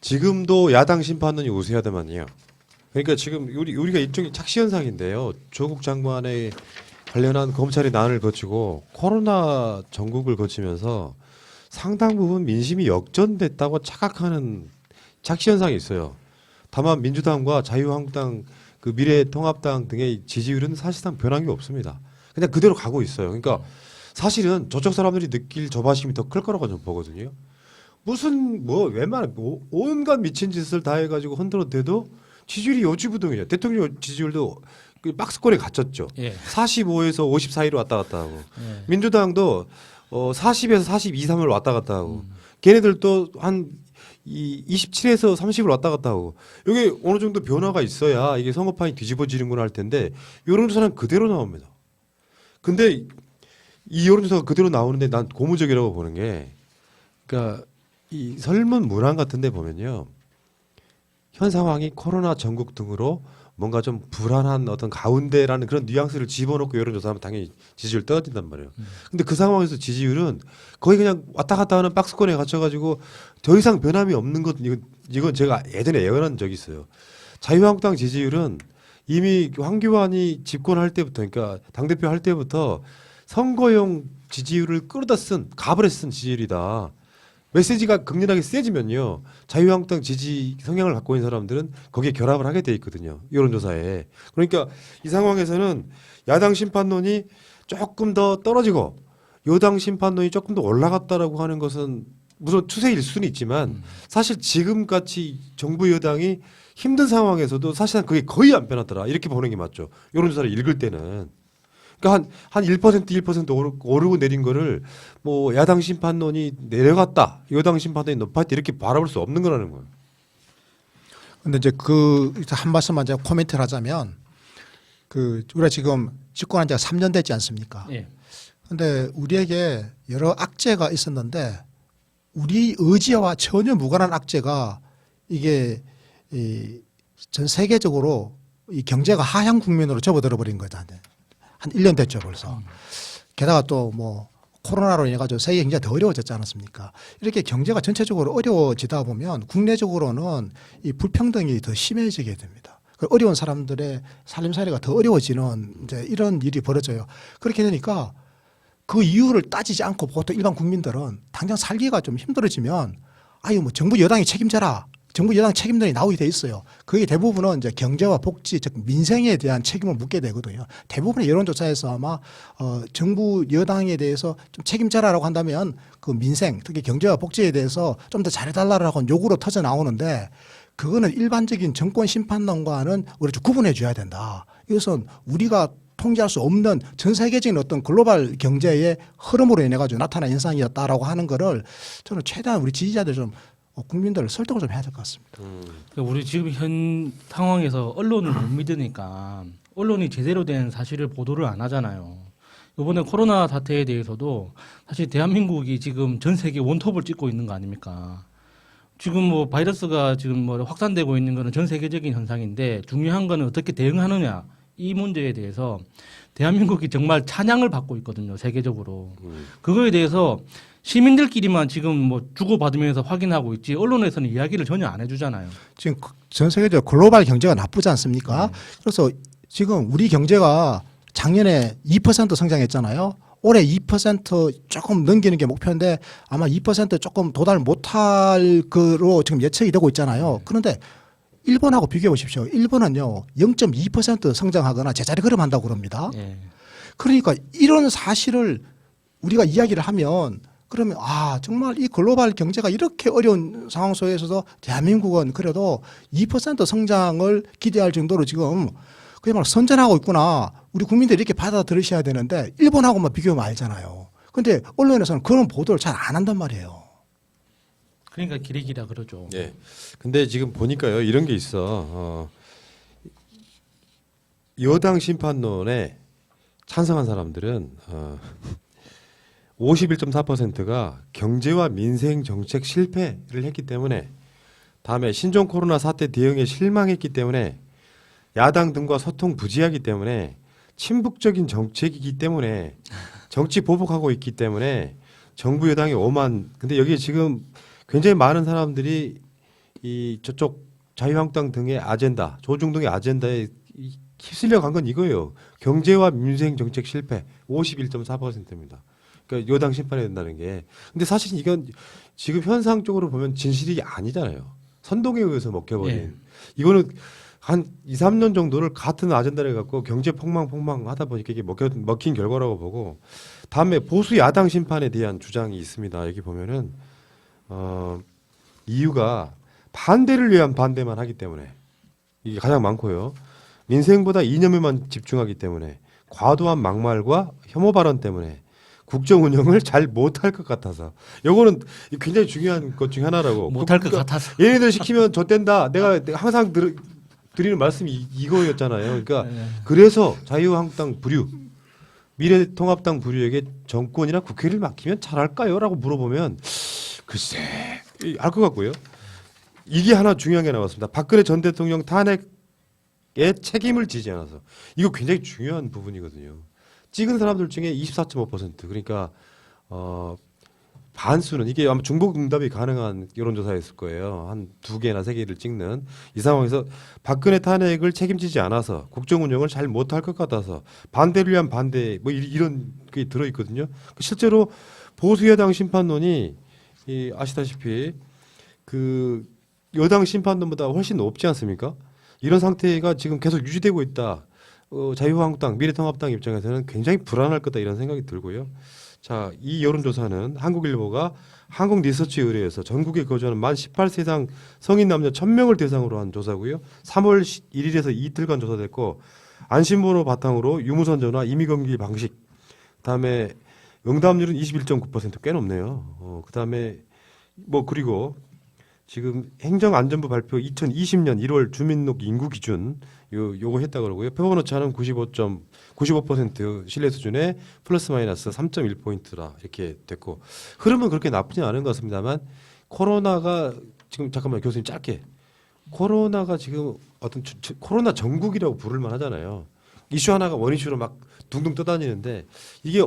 지금도 야당 심판론이 우세하다만요. 그러니까 지금 우리가 일종의 착시 현상인데요. 조국 장관의 관련한 검찰의 난을 거치고 코로나 전국을 거치면서 상당 부분 민심이 역전됐다고 착각하는 착시 현상이 있어요. 다만 민주당과 자유한국당, 그 미래통합당 등의 지지율은 사실상 변한 게 없습니다. 그냥 그대로 가고 있어요. 그러니까 사실은 저쪽 사람들이 느낄 조바심이 더 클 거라고 저는 보거든요. 무슨 뭐 웬만한 온갖 미친 짓을 다 해가지고 흔들어대도 지지율이 요지부동이에요. 대통령 지지율도 그 박스권에 갇혔죠. 예. 45에서 50 사이로 왔다 갔다 하고 예. 민주당도 40에서 42, 3을 왔다 갔다 하고 걔네들도 한 27에서 30을 왔다 갔다 하고 이게 어느 정도 변화가 있어야 이게 선거판이 뒤집어지는구나 할 텐데 여론조사는 그대로 나옵니다. 근데 이 여론조사가 그대로 나오는데 난 고무적이라고 보는 게 그러니까 이 설문 문항 같은 데 보면요. 현 상황이 코로나 전국 등으로 뭔가 좀 불안한 어떤 가운데라는 그런 뉘앙스를 집어넣고 여론조사하면 당연히 지지율 떨어진단 말이에요. 근데 그 상황에서 지지율은 거의 그냥 왔다 갔다 하는 박스권에 갇혀가지고 더 이상 변함이 없는 것, 이건 제가 예전에 예언한 적이 있어요. 자유한국당 지지율은 이미 황교안이 집권할 때부터, 그러니까 당대표 할 때부터 선거용 지지율을 끌어다 쓴, 가불에 쓴 지지율이다. 메시지가 극렬하게 세지면요. 자유한국당 지지 성향을 갖고 있는 사람들은 거기에 결합을 하게 돼 있거든요. 여론조사에. 그러니까 이 상황에서는 야당 심판론이 조금 더 떨어지고 여당 심판론이 조금 더 올라갔다라고 하는 것은 물론 추세일 수는 있지만 사실 지금같이 정부 여당이 힘든 상황에서도 사실상 그게 거의 안 변하더라. 이렇게 보는 게 맞죠. 여론조사를 읽을 때는. 그러니까 한 1% 오르고 내린 거를 뭐 야당 심판론이 내려갔다, 여당 심판론이 높았다 이렇게 바라볼 수 없는 거라는 거예요. 근데 이제 그 한 말씀만 제가 코멘트를 하자면 그 우리가 지금 집권한 지가 3년 됐지 않습니까? 예. 근데 우리에게 여러 악재가 있었는데 우리 의지와 전혀 무관한 악재가 이게 이 전 세계적으로 이 경제가 하향 국면으로 접어들어 버린 거다. 한 1년 됐죠 벌써. 게다가 또 뭐 코로나로 인해 가지고 세계 경제가 더 어려워졌지 않았습니까? 이렇게 경제가 전체적으로 어려워지다 보면 국내적으로는 이 불평등이 더 심해지게 됩니다. 어려운 사람들의 살림살이가 더 어려워지는 이제 이런 일이 벌어져요. 그렇게 되니까 그 이유를 따지지 않고 보통 일반 국민들은 당장 살기가 좀 힘들어지면 아유 뭐 정부 여당이 책임져라. 정부 여당 책임론이 나오게 돼 있어요. 그게 대부분은 이제 경제와 복지, 즉 민생에 대한 책임을 묻게 되거든요. 대부분의 여론조사에서 아마 정부 여당에 대해서 좀 책임져라라고 한다면 그 민생, 특히 경제와 복지에 대해서 좀 더 잘해달라고 요구로 터져 나오는데 그거는 일반적인 정권 심판론과는 우리가 좀 구분해 줘야 된다. 이것은 우리가 통제할 수 없는 전 세계적인 어떤 글로벌 경제의 흐름으로 인해 가지고 나타난 현상이었다라고 하는 거를 저는 최대한 우리 지지자들 좀 국민들을 설득을 좀 해야 될 것 같습니다. 그러니까 우리 지금 현 상황에서 언론을 못 믿으니까 언론이 제대로 된 사실을 보도를 안 하잖아요. 이번에 코로나 사태에 대해서도 사실 대한민국이 지금 전 세계 원톱을 찍고 있는 거 아닙니까? 지금 뭐 바이러스가 지금 뭐 확산되고 있는 거는 전 세계적인 현상인데 중요한 거는 어떻게 대응하느냐 이 문제에 대해서 대한민국이 정말 찬양을 받고 있거든요. 세계적으로. 그거에 대해서 시민들끼리만 지금 뭐 주고받으면서 확인하고 있지 언론에서는 이야기를 전혀 안 해주잖아요. 지금 전 세계적으로 글로벌 경제가 나쁘지 않습니까? 그래서 지금 우리 경제가 작년에 2% 성장했잖아요. 올해 2% 조금 넘기는 게 목표인데 아마 2% 조금 도달 못할 거로 지금 예측이 되고 있잖아요. 그런데 일본하고 비교해 보십시오. 일본은요 0.2% 성장하거나 제자리 걸음한다고 그럽니다. 예. 그러니까 이런 사실을 우리가 이야기를 하면 그러면 아 정말 이 글로벌 경제가 이렇게 어려운 상황 속에서도 대한민국은 그래도 2% 성장을 기대할 정도로 지금 그야말로 선전하고 있구나. 우리 국민들이 이렇게 받아들이셔야 되는데 일본하고만 비교하면 알잖아요. 그런데 언론에서는 그런 보도를 잘 안 한단 말이에요. 그러니까 기레기라 그러죠. 예. 근데 지금 보니까요 이런 게 있어. 여당 심판론에 찬성한 사람들은 51.4%가 경제와 민생 정책 실패를 했기 때문에 다음에 신종 코로나 사태 대응에 실망했기 때문에 야당 등과 소통 부재하기 때문에 친북적인 정책이기 때문에 정치 보복하고 있기 때문에 정부 여당이 오만 근데 여기에 지금 굉장히 많은 사람들이 이 저쪽 자유한국당 등의 아젠다, 조중 등의 아젠다에 휩쓸려 간 건 이거예요. 경제와 민생 정책 실패 51.4%입니다. 그러니까 여당 심판해야 된다는 게. 근데 사실 이건 지금 현상적으로 보면 진실이 아니잖아요. 선동에 의해서 먹혀버린. 예. 이거는 한 2, 3년 정도를 같은 아젠다를 갖고 경제 폭망 하다 보니까 이게 먹힌 결과라고 보고, 다음에 보수 야당 심판에 대한 주장이 있습니다. 여기 보면은 이유가 반대를 위한 반대만 하기 때문에 이게 가장 많고요. 민생보다 이념에만 집중하기 때문에, 과도한 막말과 혐오 발언 때문에 국정 운영을 잘 못할 것 같아서. 요거는 굉장히 중요한 것 중에 하나라고. 못할 것 같아서. 얘네들 시키면 좆된다. 내가 항상 드리는 말씀이 이거였잖아요. 그러니까 네. 그래서 자유한국당 부류, 미래통합당 부류에게 정권이나 국회를 맡기면 잘할까요? 라고 물어보면 글쎄 알 것 같고요. 이게 하나 중요한 게 나왔습니다. 박근혜 전 대통령 탄핵에 책임을 지지 않아서. 이거 굉장히 중요한 부분이거든요. 찍은 사람들 중에 24.5%, 그러니까 반수는, 이게 아마 중복 응답이 가능한 여론조사였을 거예요. 한 2개나 3개를 찍는 이 상황에서 박근혜 탄핵을 책임지지 않아서 국정 운영을 잘 못할 것 같아서 반대를 위한 반대, 뭐 이런 게 들어있거든요. 실제로 보수여당 심판론이 아시다시피 그 여당 심판론보다 훨씬 높지 않습니까? 이런 상태가 지금 계속 유지되고 있다. 자유한국당, 미래통합당 입장에서는 굉장히 불안할 거다 이런 생각이 들고요. 자, 이 여론조사는 한국일보가 한국리서치에 의뢰해서 전국에 거주하는 만 18세 이상 성인 남녀 1000명을 대상으로 한 조사고요. 3월 1일에서 이틀간 조사됐고, 안심번호 바탕으로 유무선 전화, 임의검기 방식, 그다음에 응답률은 21.9%, 꽤 높네요. 그다음에 뭐 그리고 지금 행정안전부 발표 2020년 1월 주민등록 인구 기준 요거 했다 그러고요. 표본 오차는 95% 신뢰 수준에 플러스 마이너스 3.1포인트라 이렇게 됐고, 흐름은 그렇게 나쁘진 않은 것 같습니다만, 코로나가 지금, 잠깐만 교수님 짧게, 코로나가 지금 어떤 코로나 전국이라고 부를 만하잖아요. 이슈 하나가 원이슈로 막 둥둥 떠다니는데, 이게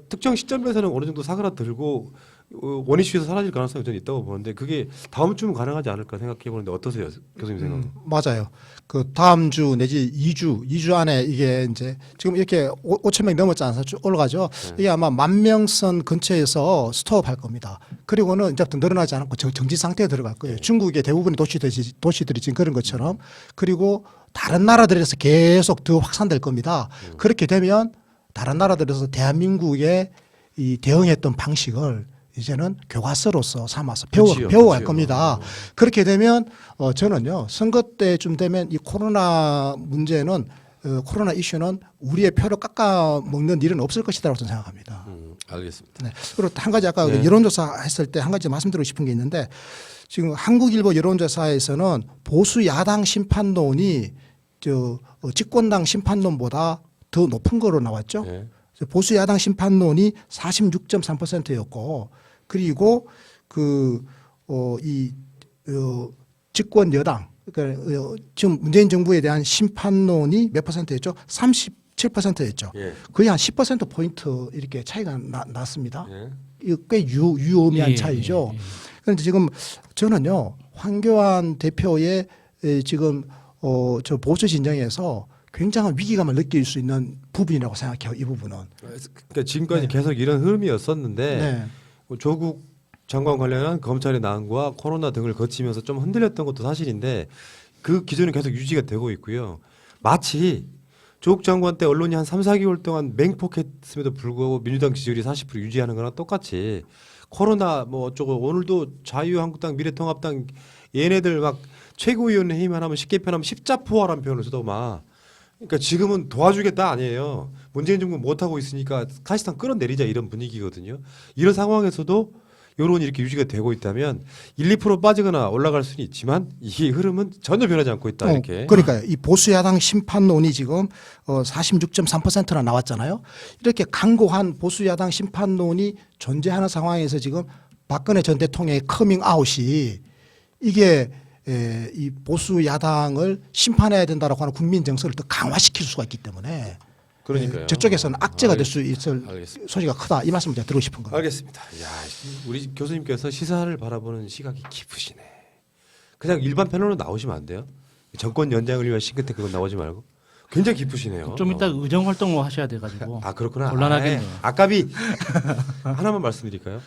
특정 시점에서는 어느 정도 사그라들고 원이슈에서 사라질 가능성이 저는 있다고 보는데, 그게 다음 주면 가능하지 않을까 생각해 보는데 어떠세요, 교수님 생각은? 맞아요. 그 다음 주 내지 2주 안에 이게 이제 지금 이렇게 5천 명 넘었지 않아서 쭉 올라가죠. 이게 아마 10,000명 근처에서 스톱할 겁니다. 그리고는 이제부터 늘어나지 않고 정지 상태에 들어갈 거예요. 중국의 대부분의 도시들이 지금 그런 것처럼. 그리고 다른 나라들에서 계속 더 확산될 겁니다. 그렇게 되면 다른 나라들에서 대한민국의 이 대응했던 방식을 이제는 교과서로서 삼아서 배워갈 겁니다. 그렇게 되면 저는요, 선거 때쯤 되면 이 코로나 문제는, 코로나 이슈는 우리의 표를 깎아 먹는 일은 없을 것이라고 저는 생각합니다. 알겠습니다. 네. 그리고 한 가지 아까 네. 여론조사 했을 때 한 가지 말씀드리고 싶은 게 있는데, 지금 한국일보 여론조사에서는 보수 야당 심판론이 집권당 심판론보다 더 높은 거로 나왔죠. 네. 보수 야당 심판론이 46.3%였고, 그리고 집권 여당, 그러니까 지금 문재인 정부에 대한 심판론이 몇 %였죠? 37%였죠. 예. 거의 한 10% 포인트 이렇게 차이가 났습니다. 예. 이거 꽤 유의미한 예, 차이죠. 예, 예. 그런데 지금 저는요, 황교안 대표의 지금 저 보수 진영에서 굉장한 위기감을 느낄 수 있는 부분이라고 생각해요. 이 부분은. 그러니까 지금까지 네. 계속 이런 흐름이었었는데, 네. 조국 장관 관련한 검찰의 난과 코로나 등을 거치면서 좀 흔들렸던 것도 사실인데, 그 기조는 계속 유지가 되고 있고요. 마치 조국 장관 때 언론이 한 3, 4개월 동안 맹폭했음에도 불구하고 민주당 지지율이 40% 유지하는 거랑 똑같이, 코로나 뭐 어쩌고, 오늘도 자유한국당, 미래통합당 얘네들 막 최고위원 회의만 하면 쉽게 표현하면 십자포화라는 표현을 써도 막, 그러니까 지금은 도와주겠다 아니에요. 문재인 정부 못하고 있으니까 사실상 끌어내리자 이런 분위기거든요. 이런 상황에서도 여론이 이렇게 유지가 되고 있다면 1, 2% 빠지거나 올라갈 수는 있지만, 이 흐름은 전혀 변하지 않고 있다 이렇게. 그러니까요. 이 보수 야당 심판론이 지금 46.3%나 나왔잖아요. 이렇게 강고한 보수 야당 심판론이 존재하는 상황에서 지금 박근혜 전 대통령의 커밍아웃이, 이게 이 보수 야당을 심판해야 된다라고 하는 국민 정서를 더 강화시킬 수가 있기 때문에, 그러니까요. 저쪽에서는 악재가 될 수 있을 알겠습니다. 소지가 크다. 이 말씀을 제가 드리고 싶은 겁니다. 알겠습니다. 야, 우리 교수님께서 시사를 바라보는 시각이 깊으시네. 그냥 일반 패널로 나오시면 안 돼요? 정권 연장을 위한 싱크탱크 나오지 말고. 굉장히 기쁘시네요. 좀 이따 의정 활동을 하셔야 돼가지고 아 그렇구나. 곤란하겠네요. 아깝이 하나만 말씀드릴까요?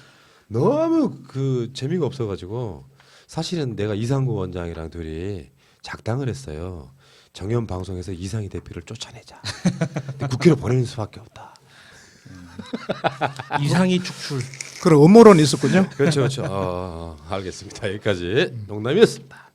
너무 그 재미가 없어가지고 사실은 내가 이상구 원장이랑 둘이 작당을 했어요. 정연 방송에서 이상희 대표를 쫓아내자. 근데 국회로 보내는 수밖에 없다. 이상이 축출. 그런 음모론이 있었군요. 그렇죠, 그렇죠. 알겠습니다. 여기까지 농담이었습니다.